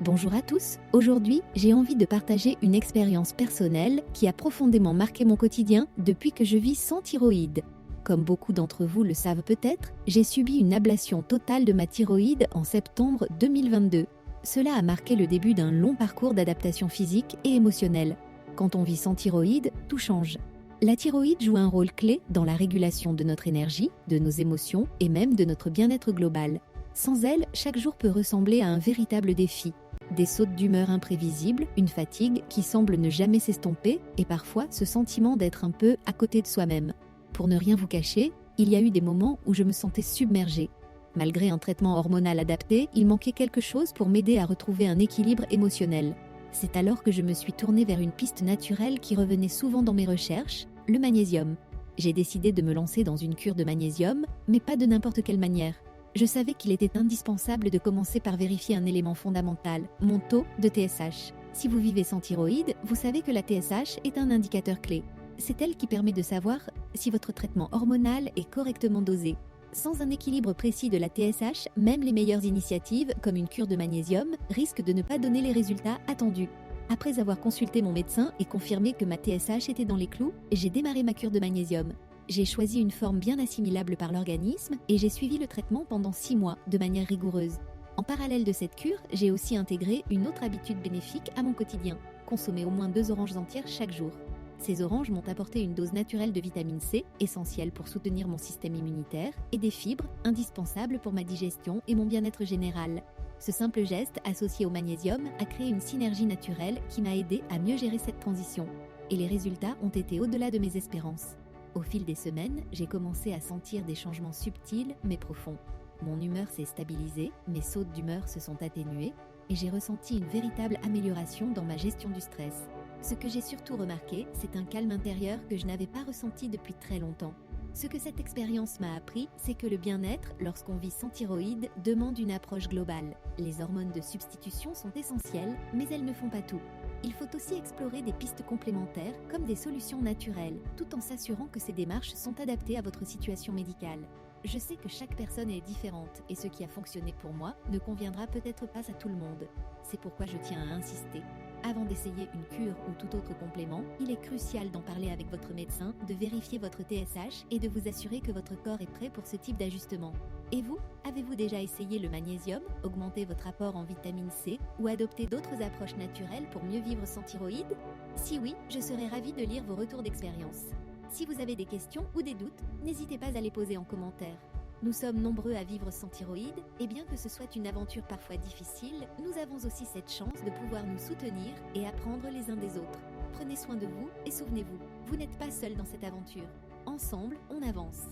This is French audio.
Bonjour à tous, aujourd'hui j'ai envie de partager une expérience personnelle qui a profondément marqué mon quotidien depuis que je vis sans thyroïde. Comme beaucoup d'entre vous le savent peut-être, j'ai subi une ablation totale de ma thyroïde en septembre 2022. Cela a marqué le début d'un long parcours d'adaptation physique et émotionnelle. Quand on vit sans thyroïde, tout change. La thyroïde joue un rôle clé dans la régulation de notre énergie, de nos émotions et même de notre bien-être global. Sans elle, chaque jour peut ressembler à un véritable défi. Des sautes d'humeur imprévisibles, une fatigue qui semble ne jamais s'estomper et parfois ce sentiment d'être un peu à côté de soi-même. Pour ne rien vous cacher, il y a eu des moments où je me sentais submergée. Malgré un traitement hormonal adapté, il manquait quelque chose pour m'aider à retrouver un équilibre émotionnel. C'est alors que je me suis tournée vers une piste naturelle qui revenait souvent dans mes recherches, le magnésium. J'ai décidé de me lancer dans une cure de magnésium, mais pas de n'importe quelle manière. Je savais qu'il était indispensable de commencer par vérifier un élément fondamental, mon taux de TSH. Si vous vivez sans thyroïde, vous savez que la TSH est un indicateur clé. C'est elle qui permet de savoir si votre traitement hormonal est correctement dosé. Sans un équilibre précis de la TSH, même les meilleures initiatives, comme une cure de magnésium, risquent de ne pas donner les résultats attendus. Après avoir consulté mon médecin et confirmé que ma TSH était dans les clous, j'ai démarré ma cure de magnésium. J'ai choisi une forme bien assimilable par l'organisme et j'ai suivi le traitement pendant 6 mois de manière rigoureuse. En parallèle de cette cure, j'ai aussi intégré une autre habitude bénéfique à mon quotidien, consommer au moins 2 oranges entières chaque jour. Ces oranges m'ont apporté une dose naturelle de vitamine C, essentielle pour soutenir mon système immunitaire, et des fibres, indispensables pour ma digestion et mon bien-être général. Ce simple geste, associé au magnésium, a créé une synergie naturelle qui m'a aidé à mieux gérer cette transition. Et les résultats ont été au-delà de mes espérances. Au fil des semaines, j'ai commencé à sentir des changements subtils mais profonds. Mon humeur s'est stabilisée, mes sautes d'humeur se sont atténuées et j'ai ressenti une véritable amélioration dans ma gestion du stress. Ce que j'ai surtout remarqué, c'est un calme intérieur que je n'avais pas ressenti depuis très longtemps. Ce que cette expérience m'a appris, c'est que le bien-être, lorsqu'on vit sans thyroïde, demande une approche globale. Les hormones de substitution sont essentielles, mais elles ne font pas tout. Il faut aussi explorer des pistes complémentaires comme des solutions naturelles, tout en s'assurant que ces démarches sont adaptées à votre situation médicale. Je sais que chaque personne est différente et ce qui a fonctionné pour moi ne conviendra peut-être pas à tout le monde. C'est pourquoi je tiens à insister. Avant d'essayer une cure ou tout autre complément, il est crucial d'en parler avec votre médecin, de vérifier votre TSH et de vous assurer que votre corps est prêt pour ce type d'ajustement. Et vous, avez-vous déjà essayé le magnésium, augmenter votre apport en vitamine C ou adopter d'autres approches naturelles pour mieux vivre sans thyroïde? Si oui, je serais ravie de lire vos retours d'expérience. Si vous avez des questions ou des doutes, n'hésitez pas à les poser en commentaire. Nous sommes nombreux à vivre sans thyroïde, et bien que ce soit une aventure parfois difficile, nous avons aussi cette chance de pouvoir nous soutenir et apprendre les uns des autres. Prenez soin de vous et souvenez-vous, vous n'êtes pas seul dans cette aventure. Ensemble, on avance.